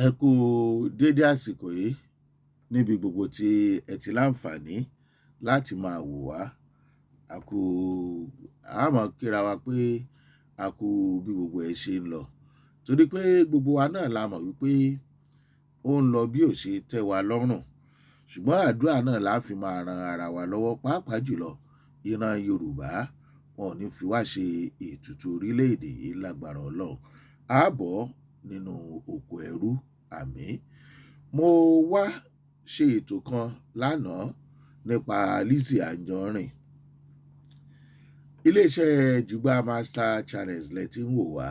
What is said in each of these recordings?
Ẹ kú dédé àsìkò yìí níbi gbogbo tí ẹ ti láǹfààní láti máa wò wá. A kú a máa kíra wa pé a kú bí gbogbo ẹ̀ ṣe ń lọ. Torí pé gbogbo wa náà la mọ̀ wípé ó ń lọ bí ò ṣe tẹ́ wa lọ́rùn. Ṣùgbọ́n àdúrà náà la fi máa ran ara wa lọ́wọ́, pàápàá jùlọ ìran Yorùbá. Wọn ò ní fi wá ṣe ètùtù orílẹ̀-èdè yìí lágbára Ọlọ́run. A bọ́ nínú oko ẹrú, àmín. Mo wá ṣe ètò kan lánàá nípa Lizzy Anjorin. Iléeṣẹ́ Jugba Master Channels lẹ ti ń wò wá.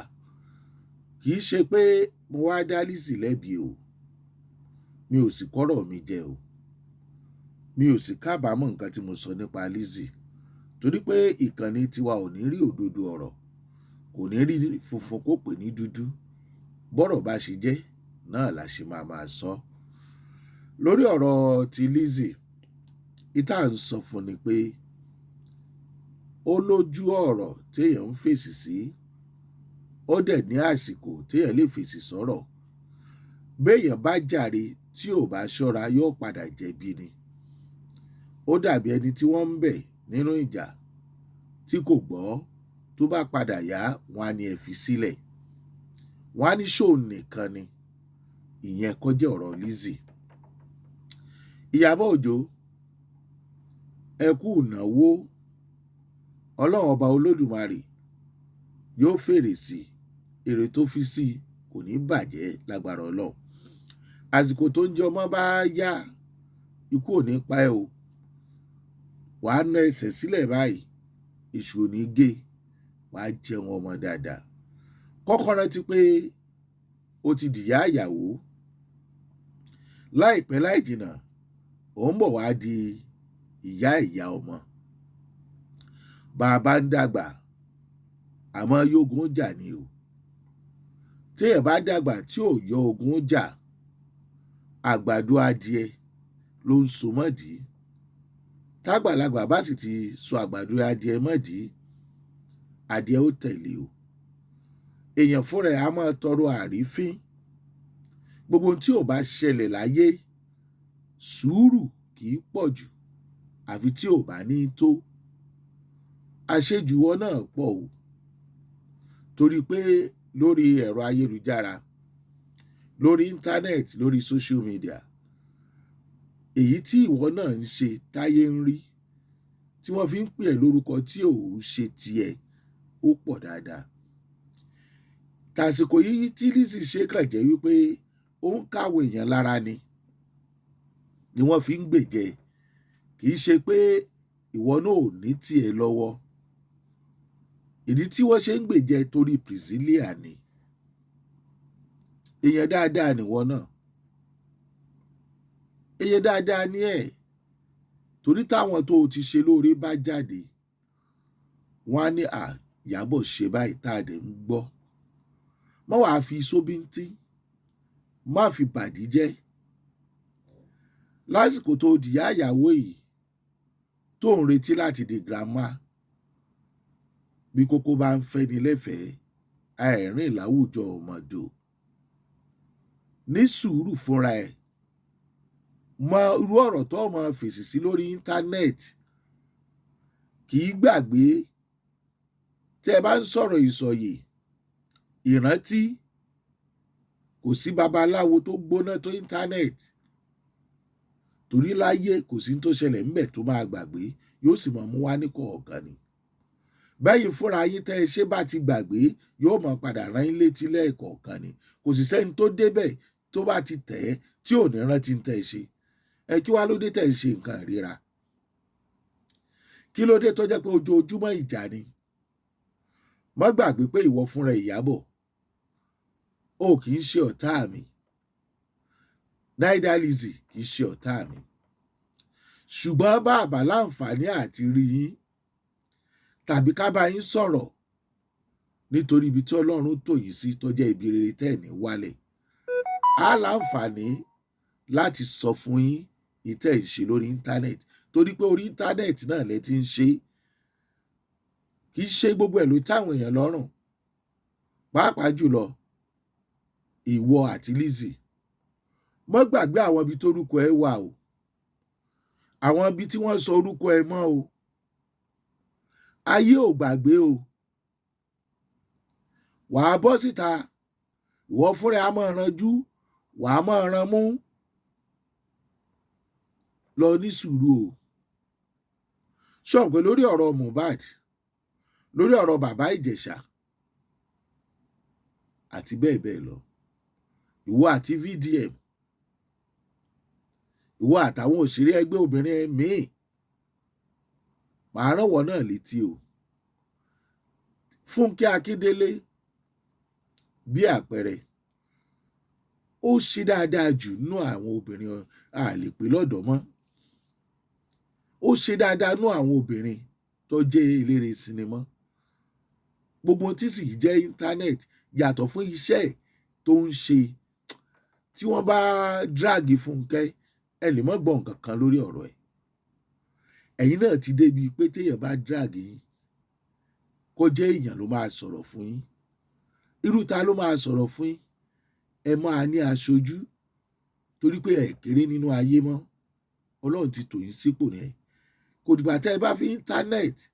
Kì í ṣe pé mo wá dá Lizzy lẹ́bi o. Mi ò sì kọ́rọ̀ mi jẹ o. Mi ò sì kábàámọ̀ nǹkan tí mo sọ nípa Lizzy. Torí pé ìkànnì tiwa ò ní rí òdodo ọ̀rọ̀, kò ní rí funfun kó pè ní dúdú. Bọ́rọ̀ bá ṣe jẹ́ náà la ṣe máa sọ. Lórí ọ̀rọ̀ ti Lizzy, ìta ń sọ fún ni pé ó lójú ọ̀rọ̀ téèyàn ń fèsì sí, ó dẹ̀ ní àsìkò téèyàn lè fèsì sọ̀rọ̀. Béèyàn bá jàre tí ò bá ṣọ́ra yóò padà jẹ̀bi ni. Ó dàbí ẹni tí wọ́n ń bẹ̀ nínú ìjà tí kò gbọ́, tó bá padà yá wọn á ní ẹ fi sílẹ̀. Wọ́n á ní ṣóun nìkan ni. Ìyẹn kọ́ jẹ́ ọ̀rọ̀ Lizzy. Iyabo Òjó, ẹ kú ìnáwó. Ọlọ́run ọba Olódùmarè yóò fèrè sí èrè tó fi sí kò ní bàjẹ́ lágbára Ọlọ́run. Àsìkò tó ń jẹ ọmọ bá yá, ikú ò ní pa ẹ́ o. Wàá ná ẹsẹ̀ sílẹ̀ báyìí, èṣù ò ní gé, wàá jẹun ọmọ dáadáa. Kọ́kọ́ rántí pé ó ti dìyá ìyàwó. Láìpẹ́ láì jìnnà, ó ń bọ̀ wá di ìyá ìyá ọmọ. Bàbá ń dàgbà, àmọ́ yógun jà ni o. Téèyàn bá dàgbà tí ò yọ ogun jà, àgbàdo adìẹ ló ń so mọ́dì. Tágbàlagbà bá sì ti so àgbàdo adìẹ mọ́dì, adìẹ ó tẹ̀lé o. Èèyàn fúnra ẹ̀ á máa tọrọ àrífín. Gbogbo ohun tí ò bá ṣẹlẹ̀ láyé, sùúrù kì í pọ̀ jù àfi tí ò bá ní tó. Àṣejù wọn náà pọ̀ o. Torí pé lórí ẹ̀rọ ayélujára, lórí íńtánẹ́ẹ̀tì, lórí social media, èyí tí ìwọ náà ń ṣe táyé ń rí, tí wọ́n fi ń pè ẹ́ lórúkọ tí ò ń ṣe tiẹ̀, ó pọ̀ dáadáa. Tàsìkò yìí tí Lizzy ṣe kàn jẹ́ wípé ó ń káwọ èèyàn lára ni wọ́n fi ń gbèjẹ. Kì í ṣe pé ìwọ náà ò ní tiẹ̀ lọ́wọ́. Ìdí tí wọ́n ṣe ń gbèjẹ torí Priscilla ni. Èèyàn dáadáa nìwọ náà. Èèyàn dáadáa ni ẹ̀. Torí táwọn tó o ti ṣe lóore bá jáde, wọ́n á ní Ìyábọ̀ ṣe báyìí tá a dẹ̀ ń gbọ́. Má wàá fi sóbíntín, má fi bàdí jẹ́. Lásìkò tó dìyá ìyàwó yìí, tó ń retí láti di grandma, bí kókó bá ń fẹ́ni lẹ́fẹ̀ẹ́, àìrìn láwùjọ ọmọdò. Ní sùúrù fúnra ẹ̀. Mọ irú ọ̀rọ̀ tó máa fèsì sí lórí íńtánẹ́ẹ̀tì. Kì í gbàgbé tí ẹ bá ń sọ̀rọ̀ ìsọ̀yè, ìrántí, kò sí babaláwo tó gbóná tó íńtánẹ́ẹ̀tì. Torí láyé kò sí tó ṣẹlẹ̀ ńbẹ̀ tó máa gbàgbé, yóò sì máa mú wá ní kọ̀ọ̀kan ni. Bẹ́yìn fúnra yín tẹ́ ẹ ṣe bá ti gbàgbé, yóò máa padà rán yín létí lẹ́ẹ̀kọ̀ọ̀kan ni. Kò sì sẹ́ni tó débẹ̀ tó bá ti tẹ̀ ẹ́ tí ò ní rántí ń tẹ́ ẹ ṣe. Ẹ kí wá ló dé tẹ̀ ń ṣe nǹkan ìríra? Kí ló dé tó jẹ́ pé ojoojúmọ́ ìjà ni? Má gbàgbé pé ìwọ fúnra Ìyábọ̀, o kì í ṣe ọ̀tá mi. Neither Lizzy kì í ṣe ọ̀tá mi. Ṣùgbọ́n bàbá láǹfààní àti rí yín tàbí ká bá yín sọ̀rọ̀ nítorí ibi tí Ọlọ́run tò yín sí tó jẹ́ ibi rere tẹ́ ẹ̀ ní wálẹ̀. Á láǹfààní láti sọ fún yín ìtẹ́ ìṣe lórí íńtánẹ́ẹ̀tì, torí pé orí íńtánẹ́ẹ̀tì náà lẹ ti ń ṣe. Kì í ṣe gbogbo ẹ̀ ló táwọn èèyàn lọ́rùn. Pàápàá jùlọ ìwọ àti Lizzy mọ́ gbàgbé àwọn ibi tórúkọ ẹ wà o, àwọn ibi tí wọ́n sọ orúkọ ẹ mọ́ o, ayé ò gbàgbé o. Wàá bọ́ síta, ìwọ fúnra á máa ranjú, wàá máa ran mú, lọ ní sùúrù o. Ṣọ̀pẹ́ lórí ọ̀rọ̀ Mohbad, lórí ọ̀rọ̀ bàbá Ìjẹ̀ṣà àti bẹ́ẹ̀ bẹ́ẹ̀ lọ, ìwọ àti VDM, ìwọ àtàwọn òṣèré ẹgbẹ́ obìnrin míì, màá rán wọn náà létí o. Fúnkẹ́ Akíndélé bí àpẹẹrẹ, ó ṣe dáadáa jù nínú àwọn obìnrin àlèpé lọ́dọ̀ mọ́. Ó ṣe dáadáa nínú àwọn obìnrin tó jẹ́ eléré sinimá. Gbogbo tí sì jẹ́ íńtánẹ́ẹ̀tì yàtọ̀ fún iṣẹ́ tó ń ṣe. Tí wọ́n bá dráàgì Fúnkẹ́, ẹ lè mọ́ gbọ́ nǹkan kan lórí ọ̀rọ̀ ẹ̀. Ẹ̀yin náà ti débi pé téèyàn bá dráàgì yín, kó jẹ́ èèyàn ló máa sọ̀rọ̀ fún yín. Irú ta ló máa sọ̀rọ̀ fún yín? Ẹ máa ní aṣojú, torí pé ẹ kéré nínú ayé mọ́. Ọlọ́run ti tò yín sípò rẹ̀. Kò dìgbà tẹ́ ẹ bá fi íńtánẹ́ẹ̀tì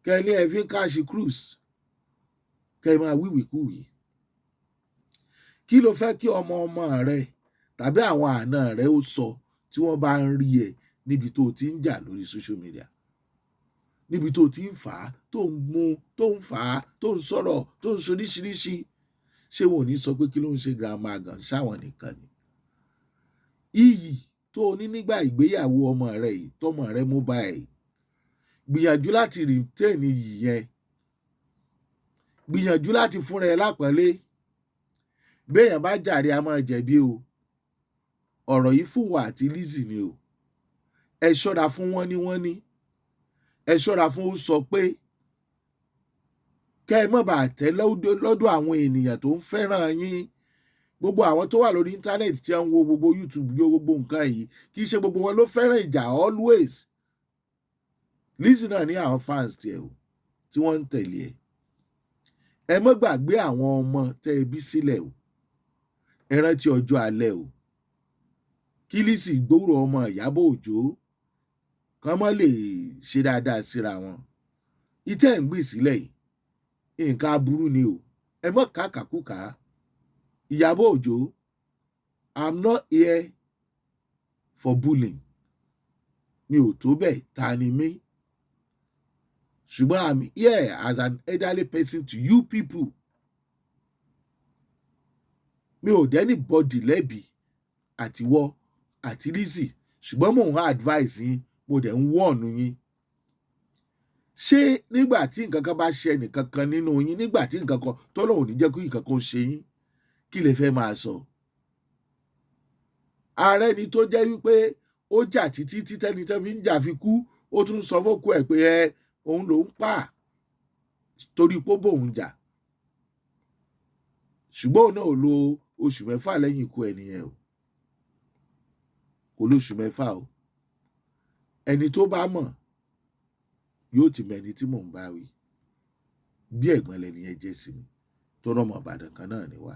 kẹ́ ẹ ní ẹ fi ń káàṣì cruise, kẹ́ ẹ máa wíwìkúwìí. Kí ló fẹ́ kí ọmọ rẹ tàbí àwọn àna rẹ ó sọ tí wọ́n bá ń rí ẹ níbi tó ti ń jà lórí social media, níbi tó ti ń fà á, tó ń mú, tó ń fà á, tó ń sọ̀rọ̀, tó ń soríṣiríṣi? Ṣé wọn ò ní sọ pé kí ló ń ṣe girama gan ṣáwọn nìkan ni? Iyì tó o ní nígbà ìgbéyàwó ọmọ rẹ yìí, tọmọ rẹ mú bá ẹ yìí, gbìyànjú láti retain iyì yẹn, gbìyànjú láti fúnra ẹ lápọ́nlé. Béèyàn bá jàre a máa jẹ̀bi o. Ọ̀rọ̀ yìí fún wa àti Lizzy ni o. Ẹ ṣọ́ra fún wọ́n ní. Ẹ ṣọ́ra fún ó sọ pé. Kẹ́ ẹ má bàa tẹ́ lọ́dọ̀ àwọn ènìyàn tó ń fẹ́ràn yín. Gbogbo àwọn tó wà lórí íńtánẹ́ẹ̀tì tí wọ́n ń wo gbogbo YouTube yóò gbogbo nǹkan yìí, kì í ṣe gbogbo wọn ló fẹ́ràn ìjà always. Lizzy náà ní àwọn fans tiẹ̀ o tí wọ́n ń tẹ̀lé ẹ̀. Ẹ má gbàgbé àwọn ọmọ tẹ́ ẹ bí sílẹ̀ o. Ẹ rántí ọjọ́ alẹ́ o. Kí Lizzy gbòòrò ọmọ Iyabo Òjó kán mọ́ lè ṣe dáadáa síra wọn. Ìtẹ́ ń gbìn sílẹ̀ yìí, nǹkan aburú ni o. Ẹ má kàkàkùkà. Iyabo Òjó, I'm not here for bullying. Mi ò tó bẹ́ẹ̀, ta ni mí? Ṣùgbọ́n I'm here as an elderly person to you people. Mi ò dẹ́ni bọ́dì lẹ́bi àtiwọ́ àti Lizzy, ṣùgbọ́n mò ń advice yín, mo dẹ̀ ń wọ̀nù yín. Ṣé nígbà tí nǹkan kan bá ṣe ẹnìkan kan nínú yín, nígbà tí nǹkan kan tọ́lọ́run ò ní jẹ́ kí nǹkan kan ṣe yín, kí lè fẹ́ máa sọ? Ààrẹ ni tó jẹ́ wípé ó jà títí tẹ́ni tẹ́ fi ń jà fi kú, ó tún sọ fókù ẹ̀ pé òun ló ń pa torí pé ó bóun jà. Ṣùgbọ́n òun náà ò lo oṣù 6 lẹ́yìn ikú ẹnìyẹn o. Kò lóṣù 6 o. Ẹni tó bá mọ̀ yóò ti mẹ́ni tí mò ń bá wí. Bí ẹ̀gbọ́n lẹni yẹn jẹ́ sí mi, tó rọ́mọ Ìbàdàn kan náà ni wá.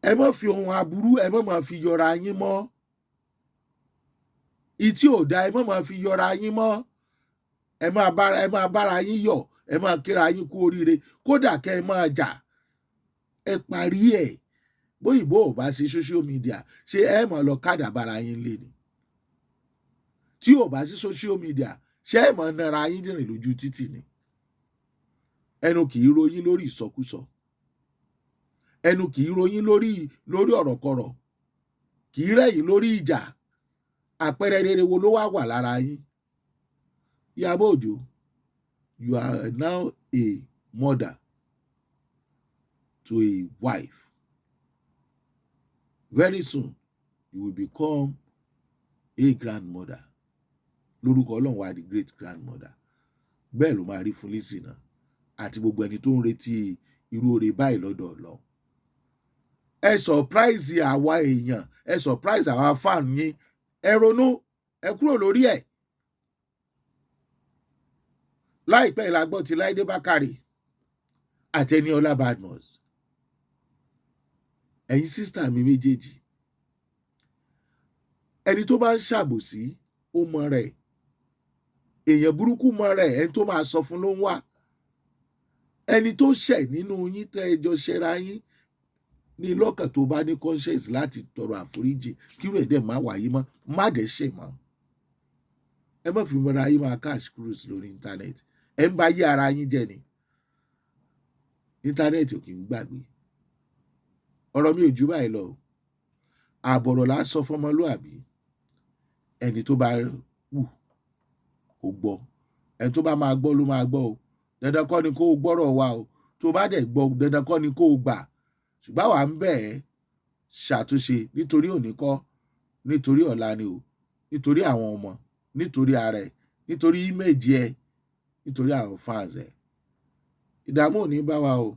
Ẹ má fi ohun aburú, ẹ má máa fi yọra yín mọ́. Ìtí ò dá, ẹ má máa fi yọra yín mọ́. Ẹ máa bára yín yọ̀, ẹ máa kíra yín kú oríire, kódà kẹ́ ẹ máa jà. Ẹ parí ẹ̀. Bóyìnbó ò bá sí social media, ṣé ẹ máa lọ kádà bára yín lé ni? Tí ò bá sí social media, ṣé ẹ máa nara yín rìn lójú títì ni? Ẹnu kì í ròyìn lórí ìsọkúsọ. Ẹnu kì í ròyìn lórí ọ̀rọ̀kọ̀rọ̀. Kì í rẹ̀yìn lórí ìjà. Àpẹẹrẹ rere wo ló wà lára yín? Iyabo Òjó, you are now a mother to a wife. Very soon, you will become a grandmother. Lórúkọ Ọlọ́run wá di great grandmother. Bẹ́ẹ̀ ló máa rí fún Lizzy náà àti gbogbo ẹni tó ń retí irú oore báyìí lọ́dọ̀ Ọlọ́run. Ẹ surprise àwa èèyàn, ẹ surprise àwa fan yín. Ẹ ronú, ẹ kúrò lórí ẹ̀. Láìpẹ́ la gbọ́ ti Láìdé Bákàrè àti Ẹniọlá Badmus. ẹ̀yin sísítà mi méjèèjì, ẹni tó bá ń ṣàbòsí ó mọ rẹ̀, èèyàn burúkú mọ rẹ̀, ẹni tó máa sọ fún ló ń wá. Ẹni tó ṣẹ̀ nínú yín tẹ́ ẹ jọ ṣẹra yín ní lọ́kàn tó bá ní conscience láti tọrọ àforíjì kírú ẹ̀ dẹ̀ má wáyé mọ́, má dẹ̀ ṣe mọ́. Ẹ má fi mọ́ra yín máa cash cruise lórí íńtánẹ́ẹ̀tì, ẹ ń bá yí ara yín jẹ́ ni. Íńtánẹ́ẹ̀tì ò kì í gbàgbé. Ọ̀rọ̀ mi ò jù báyìí lọ. Àbọ̀rọ̀ là á sọ fọmọlúàbí. Ẹni tó bá wù kó gbọ́, ẹni tó bá máa gbọ́ ló máa gbọ́ o. Dandan kọ́ ni kó o gbọ́rọ̀ wa o. Tó bá dẹ̀ gbọ́, dandan kọ́ ni kó o gbà. Ṣùgbọ́n àwa ń bẹ̀ ẹ́ ṣàtúnṣe nítorí òní kọ́, nítorí ọ̀la ni o, nítorí àwọn ọmọ, nítorí ara ẹ̀, nítorí íméèjì ẹ̀, nítorí àwọn fans ẹ̀. Ìdààmú ò ní bá wa o.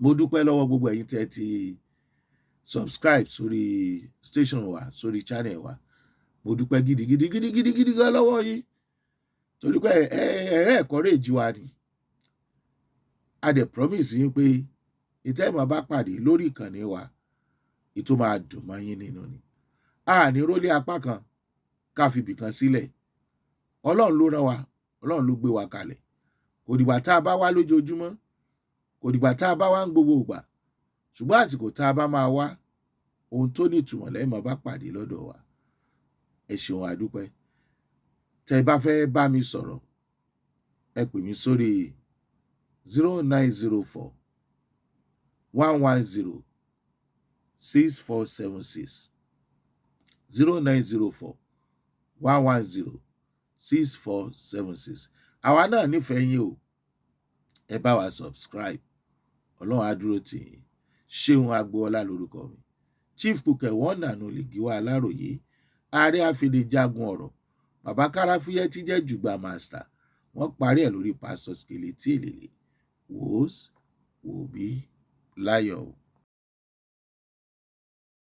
Mo dúpẹ́ lọ́wọ́ gbogbo ẹ̀yin tẹ́ ti subscribe sórí station wa, sórí channel wa. Mo dúpẹ́ gidigidi gan lọ́wọ́ yín. Torí pé ẹ encourage wa ni. A dẹ̀ promise yín pé ìtẹ́ ìmọ̀ bá pàdé lórí ìkànnì wa, ètò máa dùn mọ́ yín nínú ni. A ní rólé apá kan ká fi bìkan sílẹ̀. Ọlọ́run ló rán wa, Ọlọ́run ló gbé wa kalẹ̀. Kò dìgbà tá a bá wá lójoojúmọ́, kò dìgbà tá a bá wá ń gbogbo ìgbà. Ṣùgbọ́n àsìkò tá a bá máa wá, ohun tó ní ìtumọ̀ lẹ́yìn máa bá pàdé lọ́dọ̀ wa. Ẹ ṣeun a dúpẹ́. Tẹ́ ẹ bá fẹ́ bá mi sọ̀rọ̀, ẹ pè mí sórí 0904 110 6476 0904 110 6476. Àwa náà nífẹ̀ẹ́ yín o. Ẹ bá wa subscribe. Ọlọ́run á dúró tì yín. Ṣeun Agboola lórúkọ mi. Chief Cook wọ́n nànú lè gíwá Aláròyé. Ààrẹ àfìdíjagun ọ̀rọ̀. Bàbá Káráfúyẹ́ tí jẹ́ Jùgbà Master. Wọ́n parí ẹ̀ lórí Pastor Skele tí èlèlè. Wòós wòbí láyọ̀.